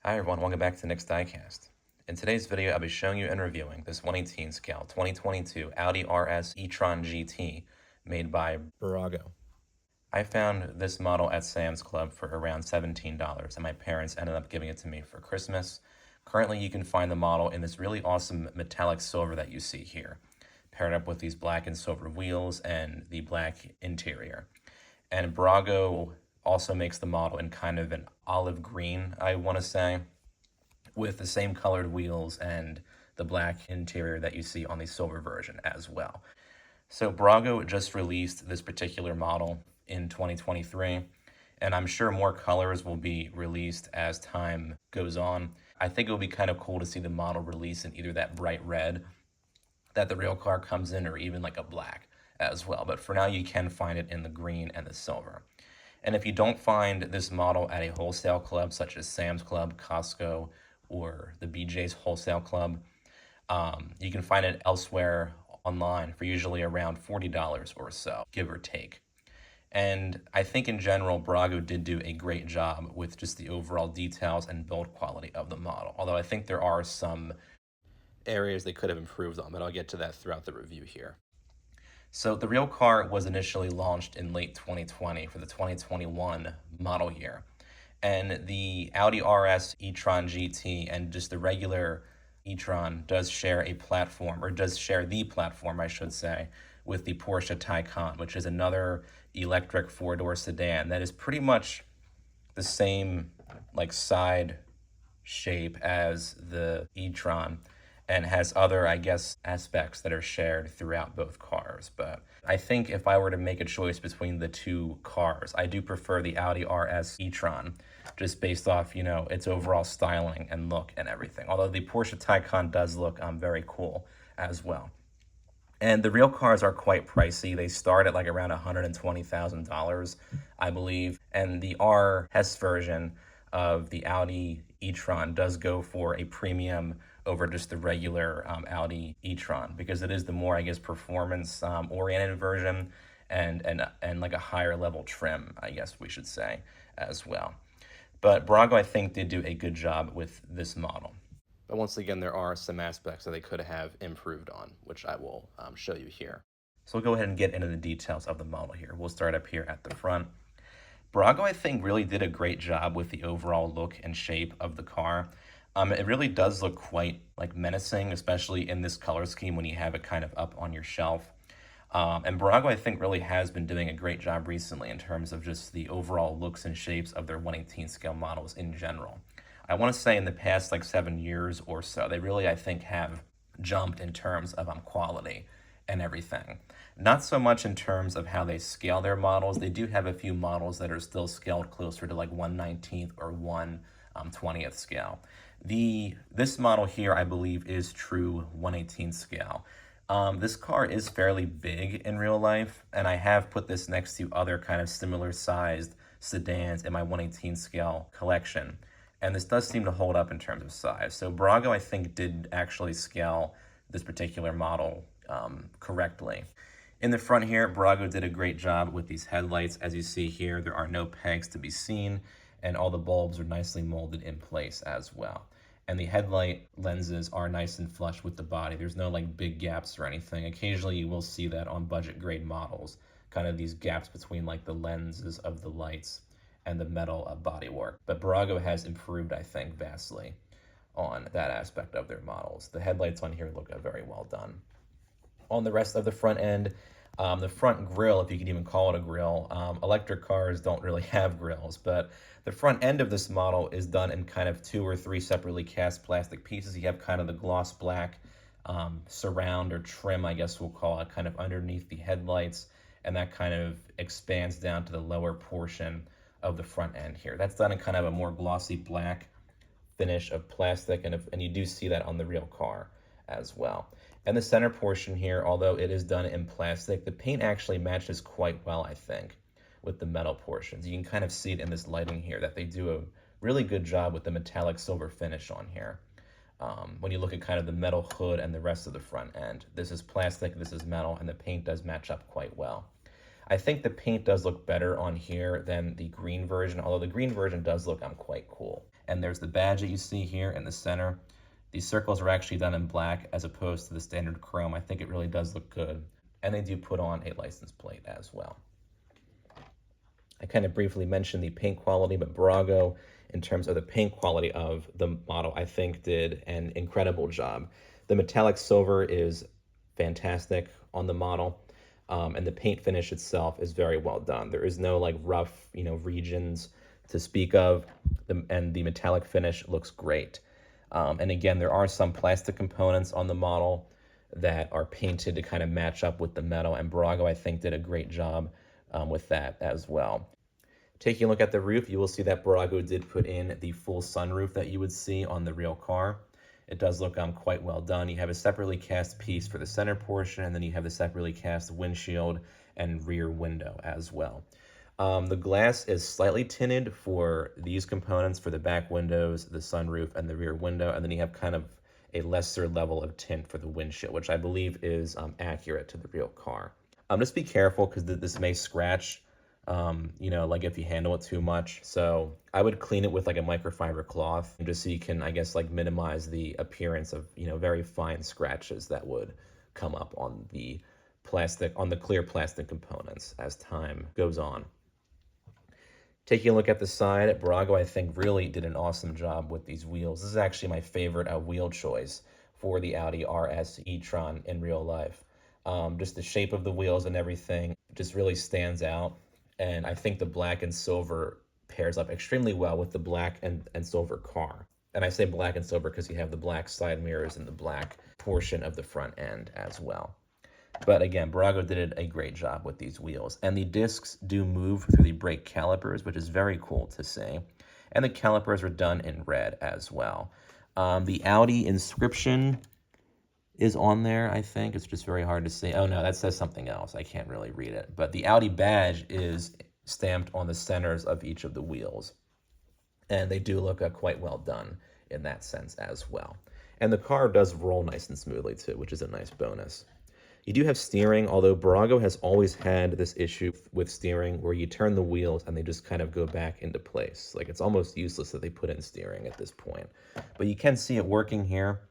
Hi everyone, welcome back to the next diecast. In today's video, I'll be showing you and reviewing this 118 scale 2022 Audi RS e-tron GT made by Bburago. I found this model at Sam's Club for around $17 and my parents ended up giving it to me for Christmas. Currently, you can find the model in this really awesome metallic silver that you see here, paired up with these black and silver wheels and the black interior. And Bburago also makes the model in kind of an olive green, I want to say, with the same colored wheels and the black interior that you see on the silver version as well. So Bburago just released this particular model in 2023, and I'm sure more colors will be released as time goes on. I think it would be kind of cool to see the model release in either that bright red that the real car comes in or even like a black as well. But for now, you can find it in the green and the silver. And if you don't find this model at a wholesale club such as Sam's Club, Costco, or the BJ's Wholesale Club, you can find it elsewhere online for usually around $40 or so, give or take. And I think in general, Bburago did do a great job with just the overall details and build quality of the model. Although I think there are some areas they could have improved on, but I'll get to that throughout the review here. So the real car was initially launched in late 2020 for the 2021 model year. And the Audi RS e-tron GT and just the regular e-tron does share a platform, or does share the platform, I should say, with the Porsche Taycan, which is another electric four-door sedan that is pretty much the same like side shape as the e-tron and has other, I guess, aspects that are shared throughout both cars. But I think if I were to make a choice between the two cars, I do prefer the Audi RS e-tron, just based off, its overall styling and look and everything. Although the Porsche Taycan does look very cool as well. And the real cars are quite pricey. They start at like around $120,000, I believe. And the RS version of the Audi e-tron does go for a premium over just the regular Audi e-tron, because it is the more, I guess, performance oriented version and like a higher level trim, I guess we should say, as well. But Bburago, I think, did do a good job with this model. But once again, there are some aspects that they could have improved on, which I will show you here. So we'll go ahead and get into the details of the model here. We'll start up here at the front. Bburago, I think, really did a great job with the overall look and shape of the car. It really does look quite like menacing, especially in this color scheme when you have it kind of up on your shelf. And Bburago, I think, really has been doing a great job recently in terms of just the overall looks and shapes of their 118 scale models in general. I want to say in the past like 7 years or so, they really, I think, have jumped in terms of quality and everything. Not so much in terms of how they scale their models. They do have a few models that are still scaled closer to like 1/19th or 1/20th scale. This model here, I believe, is true 1/18 scale. This car is fairly big in real life, and I have put this next to other kind of similar sized sedans in my 1/18 scale collection. And this does seem to hold up in terms of size. So Bburago, I think, did actually scale this particular model correctly. In the front here, Bburago did a great job with these headlights. As you see here, there are no pegs to be seen, and all the bulbs are nicely molded in place as well. And the headlight lenses are nice and flush with the body. There's no like big gaps or anything. Occasionally you will see that on budget grade models, kind of these gaps between like the lenses of the lights and the metal bodywork. But Bburago has improved, I think, vastly on that aspect of their models. The headlights on here look very well done. On the rest of the front end, the front grille, if you can even call it a grille, electric cars don't really have grills, but the front end of this model is done in kind of 2 or 3 separately cast plastic pieces. You have kind of the gloss black surround or trim, I guess we'll call it, kind of underneath the headlights, and that kind of expands down to the lower portion of the front end here. That's done in kind of a more glossy black finish of plastic, and you do see that on the real car as well. And the center portion here, although it is done in plastic, the paint actually matches quite well, I think, with the metal portions. You can kind of see it in this lighting here that they do a really good job with the metallic silver finish on here. When you look at kind of the metal hood and the rest of the front end, this is plastic, this is metal, and the paint does match up quite well. I think the paint does look better on here than the green version, although the green version does look quite cool. And there's the badge that you see here in the center. These circles are actually done in black as opposed to the standard chrome. I think it really does look good. And they do put on a license plate as well. I kind of briefly mentioned the paint quality, but Bburago, in terms of the paint quality of the model, I think did an incredible job. The metallic silver is fantastic on the model, and the paint finish itself is very well done. There is no like rough, regions to speak of, and the metallic finish looks great. And again, there are some plastic components on the model that are painted to kind of match up with the metal, and Bburago, I think, did a great job with that as well. Taking a look at the roof, you will see that Bburago did put in the full sunroof that you would see on the real car. It does look quite well done. You have a separately cast piece for the center portion, and then you have the separately cast windshield and rear window as well. The glass is slightly tinted for these components, for the back windows, the sunroof, and the rear window, and then you have kind of a lesser level of tint for the windshield, which I believe is accurate to the real car. Just be careful because this may scratch, like if you handle it too much. So I would clean it with like a microfiber cloth just so you can, I guess, like minimize the appearance of, very fine scratches that would come up on the plastic, on the clear plastic components as time goes on. Taking a look at the side, Bburago, I think, really did an awesome job with these wheels. This is actually my favorite wheel choice for the Audi RS E Tron in real life. Just the shape of the wheels and everything just really stands out. And I think the black and silver pairs up extremely well with the black and silver car. And I say black and silver because you have the black side mirrors and the black portion of the front end as well. But again, Bburago did a great job with these wheels. And the discs do move through the brake calipers, which is very cool to see. And the calipers are done in red as well. The Audi inscription is on there, I think. It's just very hard to see. Oh no, that says something else. I can't really read it. But the Audi badge is stamped on the centers of each of the wheels. And they do look quite well done in that sense as well. And the car does roll nice and smoothly too, which is a nice bonus. You do have steering, although Bburago has always had this issue with steering where you turn the wheels and they just kind of go back into place. Like, it's almost useless that they put in steering at this point. But you can see it working here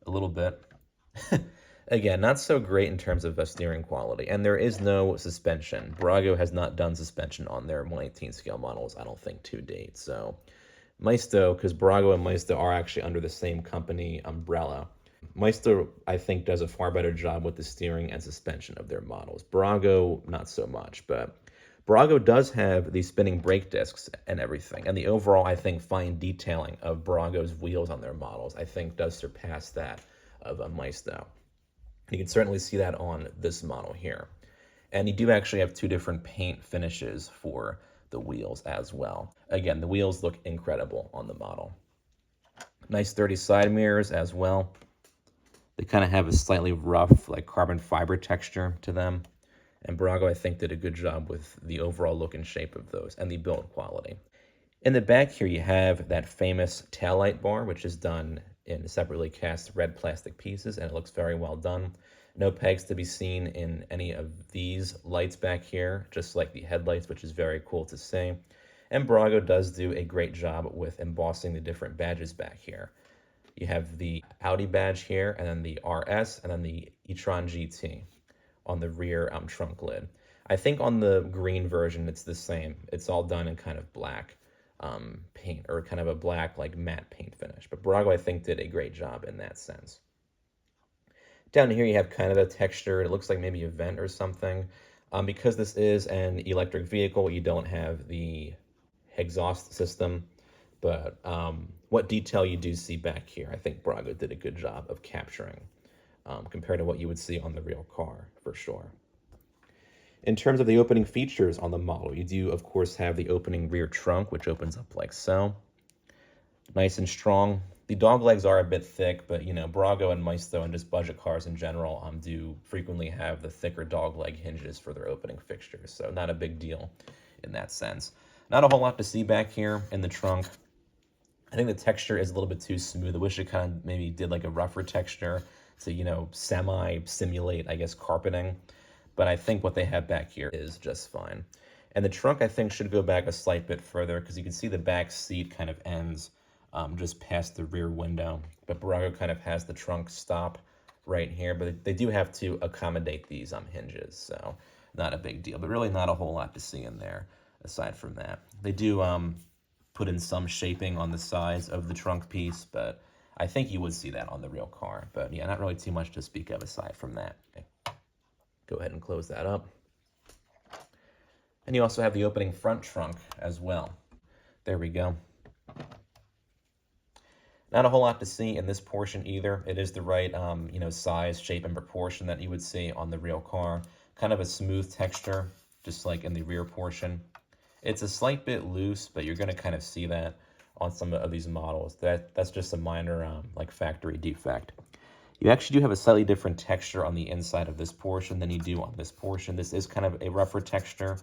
a little bit. Again, not so great in terms of steering quality. And there is no suspension. Bburago has not done suspension on their 1/18 scale models, I don't think, to date. So Maisto, because Bburago and Maisto are actually under the same company umbrella, Maisto, I think, does a far better job with the steering and suspension of their models. Bburago, not so much, but Bburago does have the spinning brake discs and everything. And the overall, I think, fine detailing of Bburago's wheels on their models, I think, does surpass that of a Maisto. You can certainly see that on this model here. And you do actually have two different paint finishes for the wheels as well. Again, the wheels look incredible on the model. Nice sturdy side mirrors as well. They kind of have a slightly rough, like, carbon fiber texture to them. And Bburago, I think, did a good job with the overall look and shape of those and the build quality. In the back here, you have that famous taillight bar, which is done in separately cast red plastic pieces, and it looks very well done. No pegs to be seen in any of these lights back here, just like the headlights, which is very cool to see. And Bburago does do a great job with embossing the different badges back here. You have the Audi badge here, and then the RS, and then the E Tron GT on the rear trunk lid. I think on the green version, it's the same. It's all done in kind of black paint, or kind of a black, like, matte paint finish. But Bburago, I think, did a great job in that sense. Down here, you have kind of a texture. It looks like maybe a vent or something. Because this is an electric vehicle, you don't have the exhaust system. But what detail you do see back here, I think Bburago did a good job of capturing compared to what you would see on the real car, for sure. In terms of the opening features on the model, you do, of course, have the opening rear trunk, which opens up like so. Nice and strong. The dog legs are a bit thick, but, Bburago and Maisto and just budget cars in general do frequently have the thicker dog leg hinges for their opening fixtures, so not a big deal in that sense. Not a whole lot to see back here in the trunk. I think the texture is a little bit too smooth. I wish it kind of maybe did like a rougher texture to, semi-simulate, I guess, carpeting. but I think what they have back here is just fine. And the trunk, I think, should go back a slight bit further because you can see the back seat kind of ends just past the rear window. But Bburago kind of has the trunk stop right here, but they do have to accommodate these hinges, so not a big deal, but really not a whole lot to see in there aside from that. They do put in some shaping on the sides of the trunk piece, but I think you would see that on the real car. But yeah, not really too much to speak of aside from that. Okay. Go ahead and close that up. And you also have the opening front trunk as well. There we go. Not a whole lot to see in this portion either. It is the right, size, shape, and proportion that you would see on the real car. Kind of a smooth texture, just like in the rear portion. It's a slight bit loose, but you're going to kind of see that on some of these models. That's just a minor, factory defect. You actually do have a slightly different texture on the inside of this portion than you do on this portion. This is kind of a rougher texture.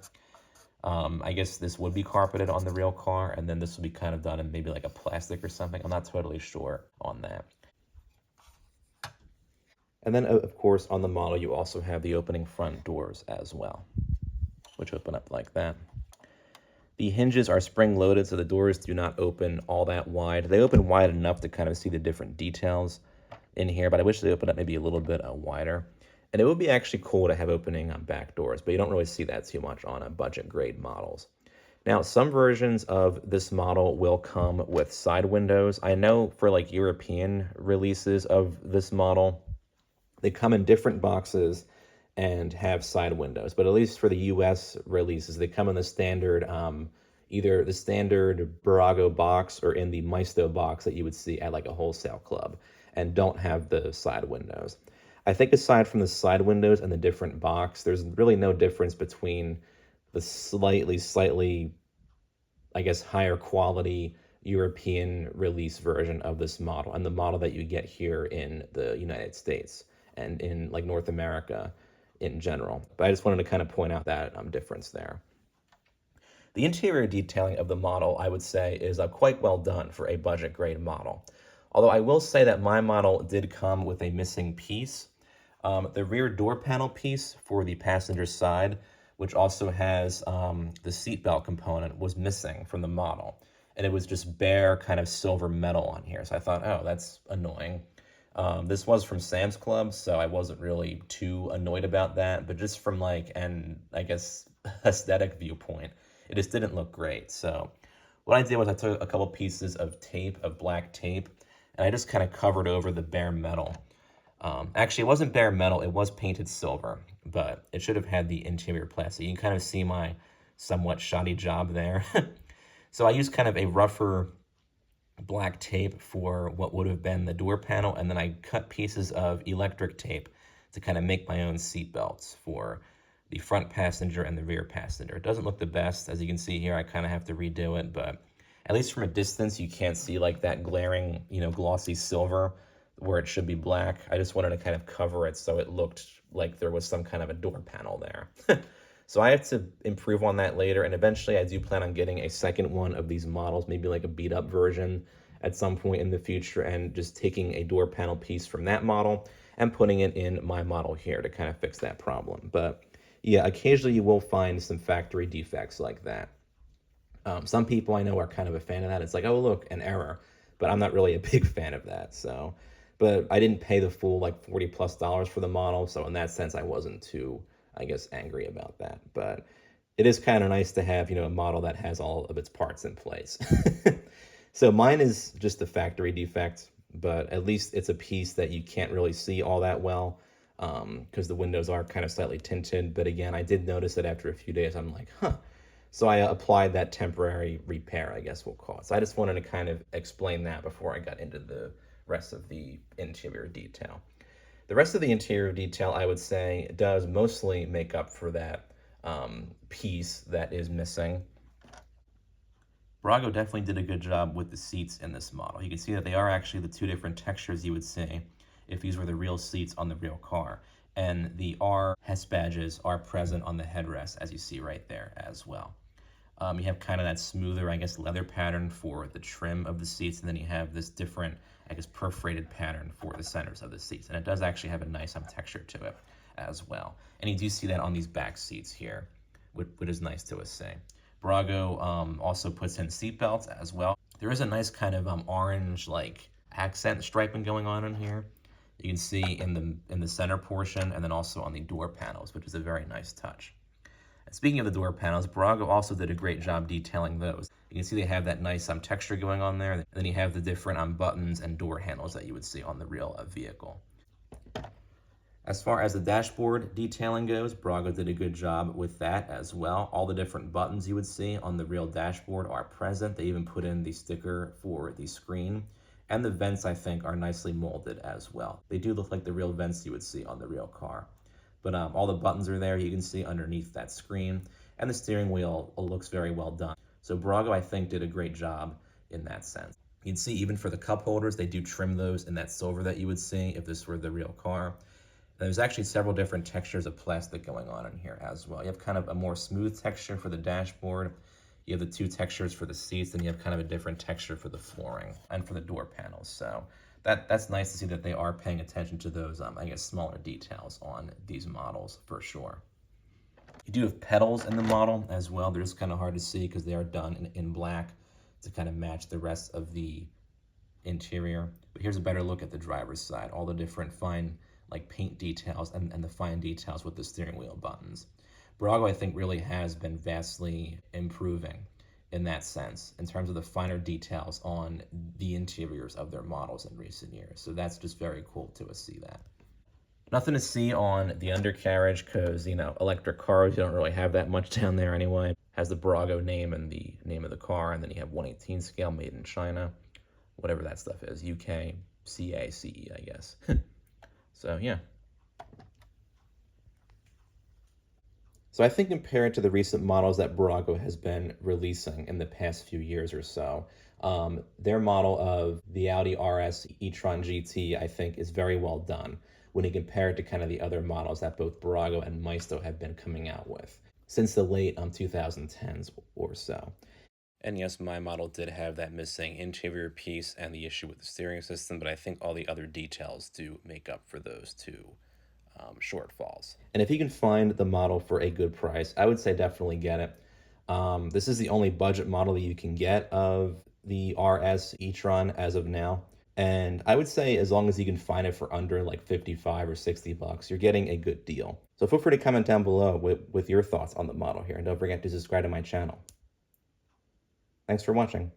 I guess this would be carpeted on the real car, and then this will be kind of done in maybe like a plastic or something. I'm not totally sure on that. And then, of course, on the model, you also have the opening front doors as well, which open up like that. The hinges are spring-loaded, so the doors do not open all that wide. They open wide enough to kind of see the different details in here, but I wish they opened up maybe a little bit wider. And it would be actually cool to have opening back doors, but you don't really see that too much on budget grade models. Now, some versions of this model will come with side windows. I know for like European releases of this model, they come in different boxes and have side windows, but at least for the US releases, they come in the standard, either the standard Bburago box or in the Maisto box that you would see at like a wholesale club, and don't have the side windows. I think aside from the side windows and the different box, there's really no difference between the slightly, I guess, higher quality European release version of this model and the model that you get here in the United States and in like North America in general. But I just wanted to kind of point out that difference there. The interior detailing of the model, I would say, is quite well done for a budget grade model. Although I will say that my model did come with a missing piece. The rear door panel piece for the passenger side, which also has the seatbelt component, was missing from the model. And it was just bare kind of silver metal on here. So I thought, oh, that's annoying. This was from Sam's Club, so I wasn't really too annoyed about that. But just from like an, I guess, aesthetic viewpoint, it just didn't look great. So what I did was I took a couple pieces of tape, of black tape, and I just kind of covered over the bare metal. Actually, it wasn't bare metal, it was painted silver, but it should have had the interior plastic. You can kind of see my somewhat shoddy job there. So I used kind of a rougher black tape for what would have been the door panel, and then I cut pieces of electric tape to kind of make my own seat belts for the front passenger and the rear passenger. It doesn't look the best. As you can see here, I kind of have to redo it, but at least from a distance, you can't see like that glaring, glossy silver where it should be black. I just wanted to kind of cover it so it looked like there was some kind of a door panel there. So I have to improve on that later, and eventually I do plan on getting a second one of these models, maybe like a beat up version at some point in the future, and just taking a door panel piece from that model and putting it in my model here to kind of fix that problem. But yeah, occasionally you will find some factory defects like that. Some people I know are kind of a fan of that. It's like, oh, look, an error. But I'm not really a big fan of that. So, but I didn't pay the full like $40+ for the model. So in that sense, I wasn't too, I guess, angry about that. But it is kind of nice to have, a model that has all of its parts in place. So mine is just a factory defect, but at least it's a piece that you can't really see all that well because the windows are kind of slightly tinted. But again, I did notice it after a few days. I'm like, huh. So I applied that temporary repair, I guess we'll call it. So I just wanted to kind of explain that before I got into the rest of the interior detail. The rest of the interior detail, I would say, does mostly make up for that piece that is missing. Bburago definitely did a good job with the seats in this model. You can see that they are actually the two different textures you would see if these were the real seats on the real car. And the R HES badges are present on the headrest, as you see right there as well. You have kind of that smoother, I guess, leather pattern for the trim of the seats, and then you have this different, I guess, perforated pattern for the centers of the seats. And it does actually have a nice texture to it. as well. And you do see that on these back seats here, which is nice to see. Bburago also puts in seat belts as well. There is a nice kind of orange like accent striping going on in here. You can see in the center portion and then also on the door panels, which is a very nice touch. And speaking of the door panels, Bburago also did a great job detailing those. You can see they have that nice texture going on there. And then you have the different buttons and door handles that you would see on the real vehicle. As far as the dashboard detailing goes, Bburago did a good job with that as well. All the different buttons you would see on the real dashboard are present. They even put in the sticker for the screen. And the vents, I think, are nicely molded as well. They do look like the real vents you would see on the real car. But all the buttons are there, you can see underneath that screen. And the steering wheel looks very well done. So Bburago, I think, did a great job in that sense. You'd see even for the cup holders, they do trim those in that silver that you would see if this were the real car. There's actually several different textures of plastic going on in here as well. You have kind of a more smooth texture for the dashboard. You have the two textures for the seats, and you have kind of a different texture for the flooring and for the door panels. So that's nice to see that they are paying attention to those, I guess, smaller details on these models for sure. You do have pedals in the model as well. They're just kind of hard to see because they are done in black to kind of match the rest of the interior. But here's a better look at the driver's side. All the different fine like paint details and the fine details with the steering wheel buttons. Bburago, I think, really has been vastly improving in that sense in terms of the finer details on the interiors of their models in recent years. So that's just very cool to see that. Nothing to see on the undercarriage because, you know, electric cars, you don't really have that much down there anyway. It has the Bburago name and the name of the car, and then you have 1/18 scale made in China, whatever that stuff is, UK, CA, CE, I guess. So, yeah. So I think compared to the recent models that Bburago has been releasing in the past few years or so, their model of the Audi RS E Tron GT, I think, is very well done when you compare it to kind of the other models that both Bburago and Maisto have been coming out with since the late 2010s or so. And yes, my model did have that missing interior piece and the issue with the steering system, but I think all the other details do make up for those two shortfalls. And if you can find the model for a good price, I would say definitely get it. This is the only budget model that you can get of the RS e-tron as of now. And I would say as long as you can find it for under like 55 or 60 bucks, you're getting a good deal. So feel free to comment down below with your thoughts on the model here. And don't forget to subscribe to my channel. Thanks for watching.